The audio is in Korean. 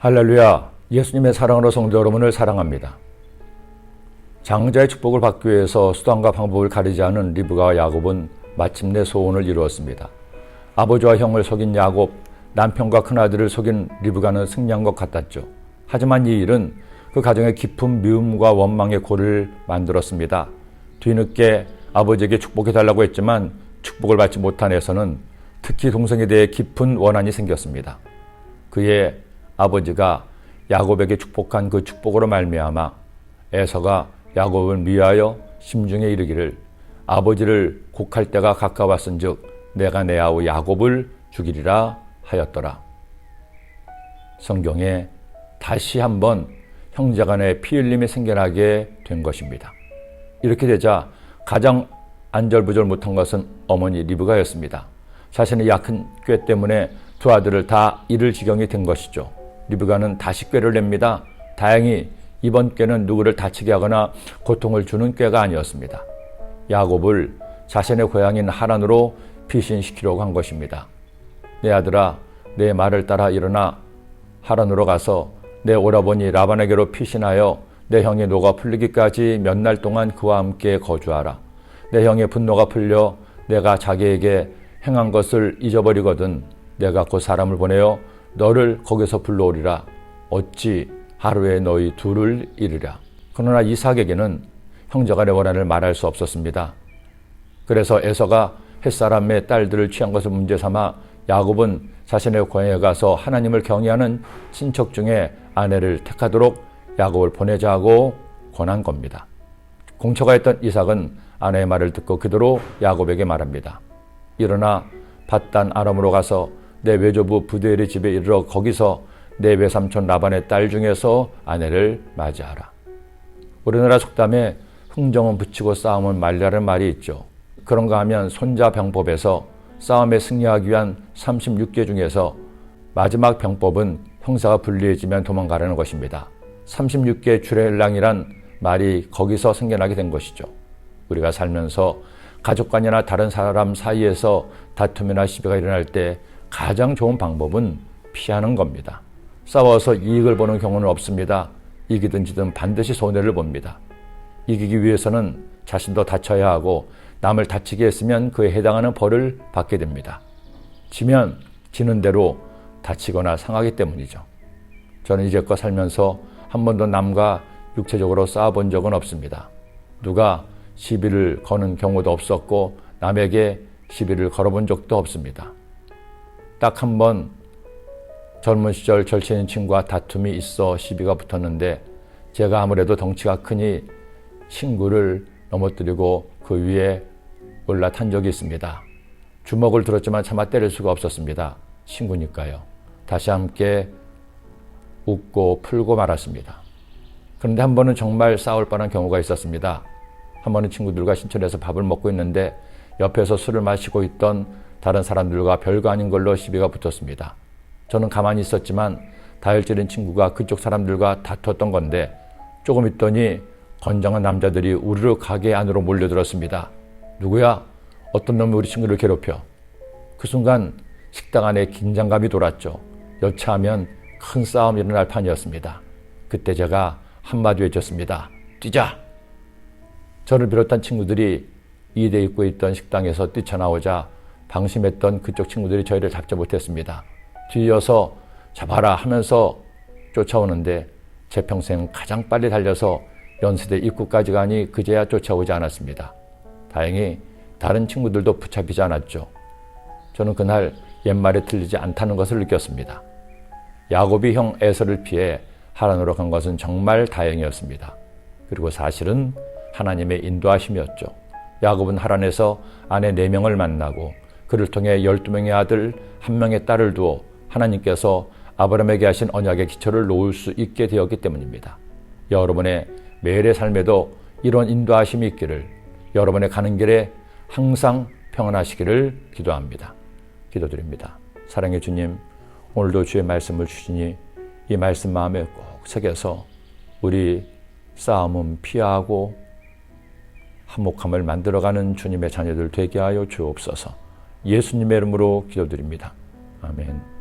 할렐루야, 예수님의 사랑으로 성도 여러분을 사랑합니다. 장자의 축복을 받기 위해서 수단과 방법을 가리지 않은 리브가와 야곱은 마침내 소원을 이루었습니다. 아버지와 형을 속인 야곱, 남편과 큰아들을 속인 리브가는 승리한 것 같았죠. 하지만 이 일은 그 가정에 깊은 미움과 원망의 골을 만들었습니다. 뒤늦게 아버지에게 축복해달라고 했지만 축복을 받지 못한 에서는 특히 동생에 대해 깊은 원한이 생겼습니다. 그의 아버지가 야곱에게 축복한 그 축복으로 말미암아 에서가 야곱을 미워하여 심중에 이르기를 아버지를 곡할 때가 가까웠은즉 내가 내 아우 야곱을 죽이리라 하였더라. 성경에 다시 한번 형제간의 피 흘림이 생겨나게 된 것입니다. 이렇게 되자 가장 안절부절 못한 것은 어머니 리브가였습니다. 자신의 약한 꾀 때문에 두 아들을 다 잃을 지경이 된 것이죠. 리브가는 다시 꾀를 냅니다. 다행히 이번 꾀는 누구를 다치게 하거나 고통을 주는 꾀가 아니었습니다. 야곱을 자신의 고향인 하란으로 피신시키려고 한 것입니다. 내 아들아, 내 말을 따라 일어나 하란으로 가서 내 오라버니 라반에게로 피신하여 내 형의 노가 풀리기까지 몇 날 동안 그와 함께 거주하라. 내 형의 분노가 풀려 내가 자기에게 행한 것을 잊어버리거든 내가 곧 사람을 보내어 너를 거기서 불러오리라. 어찌 하루에 너희 둘을 잃으랴. 그러나 이삭에게는 형제간의 원한을 말할 수 없었습니다. 그래서 에서가 햇사람의 딸들을 취한 것을 문제 삼아 야곱은 자신의 고향에 가서 하나님을 경외하는 친척 중에 아내를 택하도록 야곱을 보내자 하고 권한 겁니다. 공처가 했던 이삭은 아내의 말을 듣고 그대로 야곱에게 말합니다. 일어나 밧단 아람으로 가서 내 외조부 부두엘의 집에 이르러 거기서 내 외삼촌 라반의 딸 중에서 아내를 맞이하라. 우리나라 속담에 흥정은 붙이고 싸움은 말리라는 말이 있죠. 그런가 하면 손자병법에서 싸움에 승리하기 위한 36개 중에서 마지막 병법은 형사가 불리해지면 도망가라는 것입니다. 36개 주례랑이란 말이 거기서 생겨나게 된 것이죠. 우리가 살면서 가족간이나 다른 사람 사이에서 다툼이나 시비가 일어날 때 가장 좋은 방법은 피하는 겁니다. 싸워서 이익을 보는 경우는 없습니다. 이기든 지든 반드시 손해를 봅니다. 이기기 위해서는 자신도 다쳐야 하고 남을 다치게 했으면 그에 해당하는 벌을 받게 됩니다. 지면 지는 대로 다치거나 상하기 때문이죠. 저는 이제껏 살면서 한 번도 남과 육체적으로 싸워본 적은 없습니다. 누가 시비를 거는 경우도 없었고 남에게 시비를 걸어본 적도 없습니다. 딱 한 번 젊은 시절 절친인 친구와 다툼이 있어 시비가 붙었는데 제가 아무래도 덩치가 크니 친구를 넘어뜨리고 그 위에 올라탄 적이 있습니다. 주먹을 들었지만 차마 때릴 수가 없었습니다. 친구니까요. 다시 함께 웃고 풀고 말았습니다. 그런데 한 번은 정말 싸울 뻔한 경우가 있었습니다. 한 번은 친구들과 신촌에서 밥을 먹고 있는데 옆에서 술을 마시고 있던 다른 사람들과 별거 아닌 걸로 시비가 붙었습니다. 저는 가만히 있었지만 다혈질인 친구가 그쪽 사람들과 다투었던 건데 조금 있더니 건장한 남자들이 우르르 가게 안으로 몰려들었습니다. 누구야? 어떤 놈이 우리 친구를 괴롭혀? 그 순간 식당 안에 긴장감이 돌았죠. 여차하면 큰 싸움이 일어날 판이었습니다. 그때 제가 한마디 외쳤습니다. 뛰자! 저를 비롯한 친구들이 2대 입구에 있던 식당에서 뛰쳐나오자 방심했던 그쪽 친구들이 저희를 잡지 못했습니다. 뒤이어서 잡아라 하면서 쫓아오는데 제 평생 가장 빨리 달려서 연세대 입구까지 가니 그제야 쫓아오지 않았습니다. 다행히 다른 친구들도 붙잡히지 않았죠. 저는 그날 옛말에 틀리지 않다는 것을 느꼈습니다. 야곱이 형 에서를 피해 하란으로 간 것은 정말 다행이었습니다. 그리고 사실은 하나님의 인도하심이었죠. 야곱은 하란에서 아내 4명을 만나고 그를 통해 12명의 아들 1명의 딸을 두어 하나님께서 아브라함에게 하신 언약의 기초를 놓을 수 있게 되었기 때문입니다. 여러분의 매일의 삶에도 이런 인도하심이 있기를, 여러분의 가는 길에 항상 평안하시기를 기도합니다. 기도드립니다. 사랑의 주님, 오늘도 주의 말씀을 주시니 이 말씀 마음에 꼭 새겨서 우리 싸움은 피하고 화목함을 만들어가는 주님의 자녀들 되게 하여 주옵소서. 예수님의 이름으로 기도드립니다. 아멘.